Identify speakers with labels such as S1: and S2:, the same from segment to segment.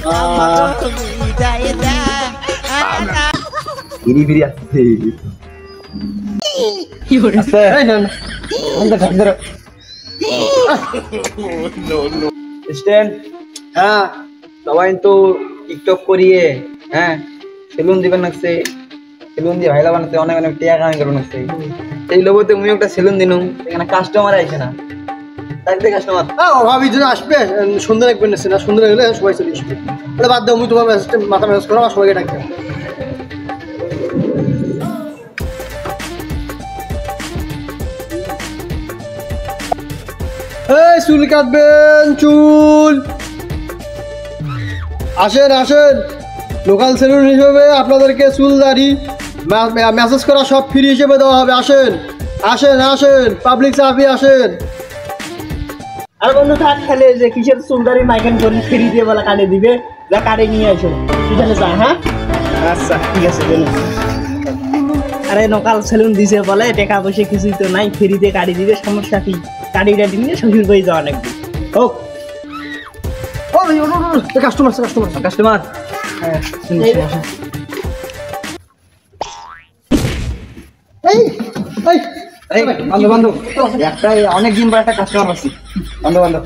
S1: Ini biri asli. Stand. हाँ, तवाइन तो TikTok करिए, हैं? सेलून दिबन नक्से, सेलून दी भाईला बनते অনেক অনেক টিয়া কামাই করুন নক্সে। এই লোগোতে মুই একটা সেলুন দিনু, এখানে কাস্টমার আইছে না। তাইতে কাস্টমার।
S2: ভাবি যদি আসবে সুন্দর একবার নেছে না সুন্দর হলে সবাই চলে আসবে। এটা বাদ দাও মুই তোমার মাথা ম্যানেজ করো আর সবাইকে ডাকবে। এই চুল কাটবেন চুল আসেন আসেন লোকাল সেলুন হিসেবে আপনাদেরকে চুল দাড়ি মেসেজ করা সব ফ্রি হিসেবে দেওয়া হবে আসেন আসেন আসেন পাবলিক চাপি আসেন
S3: আর বন্ধু থাক খেলে যে কিসের চুল দাড়ি মাইকেন করে ফ্রি দিয়ে বলা কাটে দিবে যা কাটে নিয়ে আসেন এখানে যা হ্যাঁ আচ্ছা ঠিক আছে আরে লোকাল সেলুন দিছে বলে টাকা পয়সা কিছুই তো নাই ফ্রিতে কাটি দিবে সমস্যা কি কাটি নিয়ে শ্বশুর বাড়ি যাওয়া লাগবে হোক
S2: কাস্টমার কাস্টমার
S1: কাস্টমার বন্ধু বন্ধু একটা অনেক দিন পর একটা কাস্টমার পাচ্ছি বন্ধু বন্ধু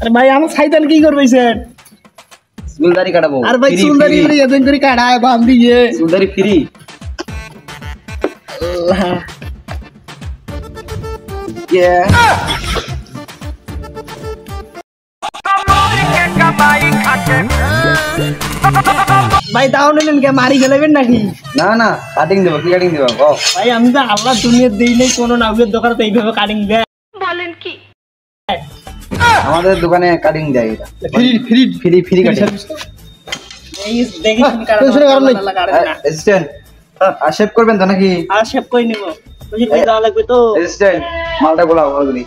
S3: আরে ভাই আমার সাইদান কি করবে স্যার
S1: চুলদারি কাটাবো
S3: আর ভাই চুলদারি করে এদিন করে কাটায় বাম দিয়ে
S1: চুলদারি ফ্রি
S3: ভাই তাও নিলেন কে মারি খেলাবেন নাকি
S1: না না কাটিং দেবো কি কাটিং দেবো
S3: ভাই আমি তো আল্লাহ দুনিয়ার দিই নেই কোনো নাউকের দোকানে তো এইভাবে কাটিং দেয় বলেন কি
S1: আমাদের দোকানে কাটিং দেয় এটা
S2: free free
S1: free free cutting
S3: এই দেখি তুমি
S1: অ্যাসিস্ট্যান্ট আর শেভ করবেন তো নাকি
S3: আর শেভ করে নিব বুঝি কই দাও লাগবে তো
S1: অ্যাসিস্ট্যান্ট মালটা গোলাও ভালোগুলি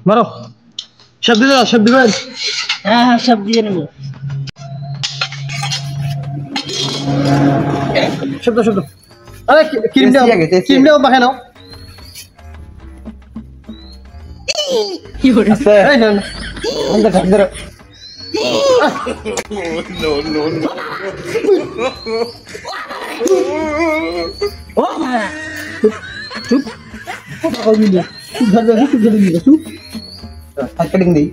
S2: মারো সব দিবেন সব দিবেন
S3: হ্যাঁ হ্যাঁ সব দিয়ে নেব
S2: শব্দ শব্দ আরে ক্রিম দাও ক্রিম দাও বাহে নাও
S3: কি হলো
S2: এই না আমরা ঢাক ধরো
S1: নো নো নো
S2: ও চুপ কথা কইনি চুপ ধরে চুপ ধরে নিয়ে চুপ
S1: কাটিং দেই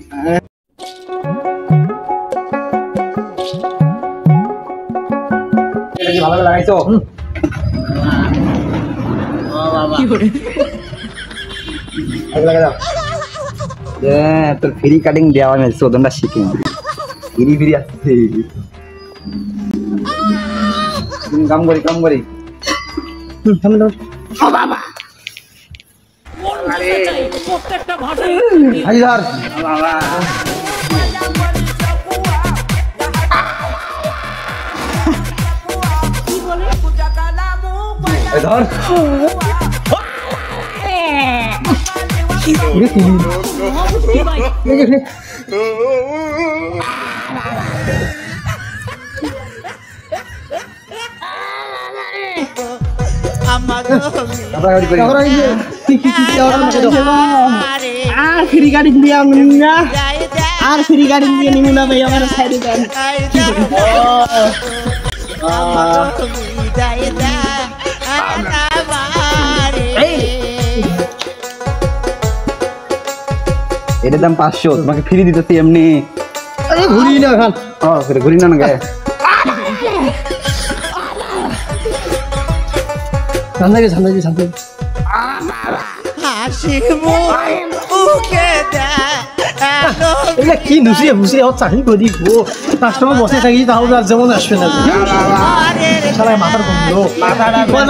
S1: এটা কি ভালো লাগাইছো
S3: বাবা কি হলো
S1: ভালো লাগা দাও তোর ফ্রি কাটিং দেওয়া আমি সোদনটা শিখি ফ্রি ফ্রি আসছে কাম করি
S2: থাম দাও
S3: ও বাবা আরে প্রত্যেকটা ভাষা
S2: হাজার
S3: বাবা কি বলে পূজা কালামু
S1: ধর
S3: আর ফ্রি গাড়ি দিয়ে না আর ফ্রি গাড়ি দিয়ে নিব না ভাই আমার সাইডে দেন
S1: এটার দাম 500 তোমাকে ফ্রি দিতেছি এমনি
S2: আরে ঘুরি না খান
S1: ঘুরি না গে
S2: শান্তি কি নুসিয়ে বুসিয়ে চাকরি করি গো কাস্টমার বসে থাকি তাহলে আর যেমন আসবে না শালা মাথার বন্ধ কয়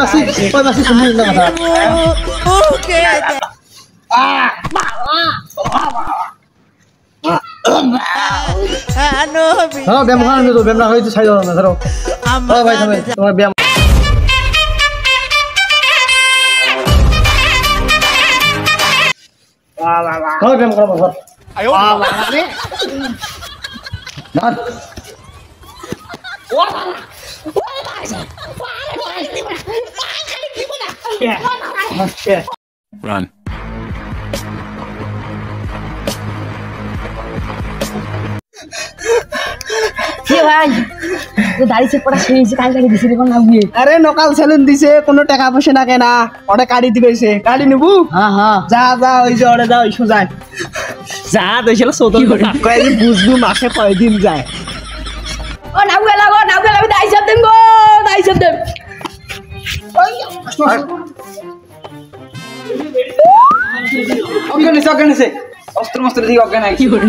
S2: মাসি শুনবি না কথা ব্যায়াম খান তো ব্যায়াম না হয়তো ছাই দাও না ধরো ভাই তোমার ব্যায়াম ধর ব্যায়াম করা ধর
S1: ধর
S4: Run.
S5: কি ভাই তো দাড়ি চেক করা শেষ কাল কাটি দিছি কোন না গিয়ে
S3: আরে নকাল সেলুন দিছে কোনো টাকা পয়সা না কেনা ওটা কাটি দিবেছে কাটি নিবু
S5: হ্যাঁ হ্যাঁ
S3: যা যা ওই যে ওরে যা ওই সোজায় যা দেছিল সদর কয় যে বুঝবু মাসে কয়দিন যায়
S5: ও নাও গেলা আমি দাই সব দেব গো দাই সব দেব
S1: অজ্ঞান নিছে অস্ত্র মস্ত্র দিয়ে অজ্ঞান কি করে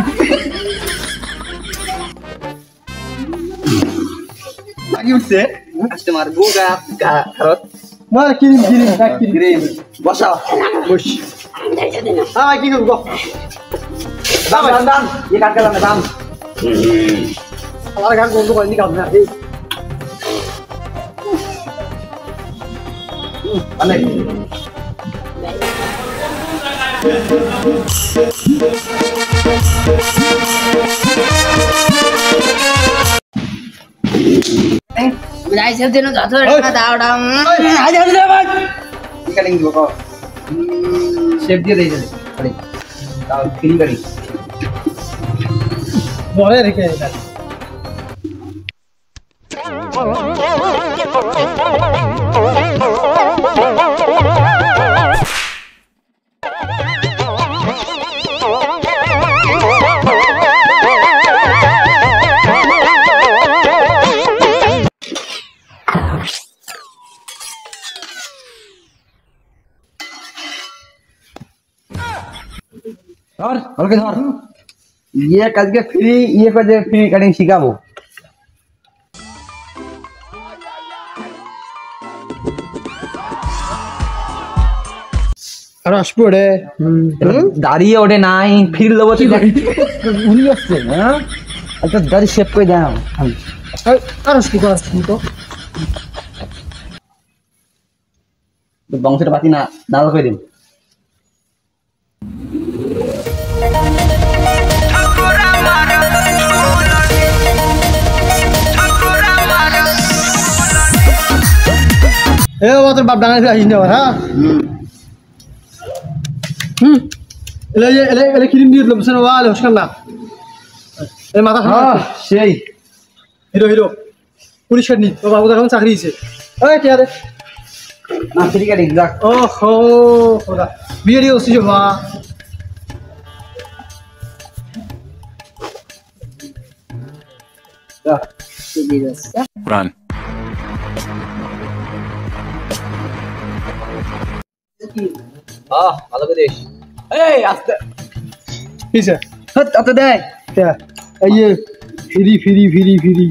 S3: বাকি উঠছে
S1: আস্তে মার গোগা খারত
S2: মার কিরিম কিরিম কাট কিরিম
S1: রে বসা
S2: বস হ্যাঁ কি করব
S1: দাম দাম ये কাট গেল না দাম
S2: আমার গান বন্ধ করে নিকাল না
S1: মানে
S5: দাই সব দেন যত টাকা দাও দাও আজ আজ ভাই
S1: কাটিং দিব কো শেপ দিয়ে দেই যাবে আরে তাও ফ্রি করি
S2: বলে রেখে
S1: ধর ওকে ধর ये কাজকে ফ্রি কাজে ফ্রি কাটিং শিখাবো
S2: আর আসবো রে
S1: দাঁড়িয়ে ওঠে নাই ফির দেবো ভুলি আসছে হ্যাঁ একটা দাড়ি শেপ করে দাও
S2: আর আসবো তো
S1: বংশের পাতি না নাল করে দিন
S2: এ তোর বাপ ডাঙায় আসিস না হ্যাঁ এলে এলে এলে কিরিম দিয়ে দিলাম সেন ওয়ালে হসকান না এ মাথা
S1: সেই
S2: হিরো হিরো পুলিশের নি ও বাবু এখন চাকরি দিছে ওই কে আরে
S1: না ফ্রি কাটিং যাক
S2: ও হো খোদা বিয়ে দিয়ে ওসি বা
S4: Run.
S1: ভালো করে দেখ এই আস্তে
S2: কিসে
S1: হট অত দেখ
S2: কে এই যে ফিরি ফিরি ফিরি ফিরি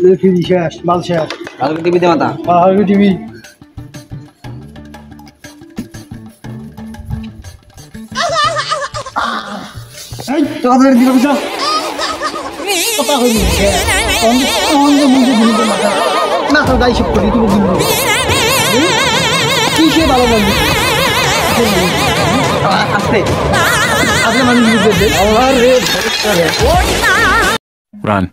S2: এ ফিরি শেষ মাল শেষ
S1: ভালো করে টিভি দে মাথা
S2: আর টিভি
S1: এই তো কত করে দিল কিছু
S2: কথা হইনি না তো গাই সব করি তুমি কিসে ভালো লাগবে
S1: আস্তে
S2: আজকে মানুষ বুঝতে
S1: আল্লাহ রে
S4: Run.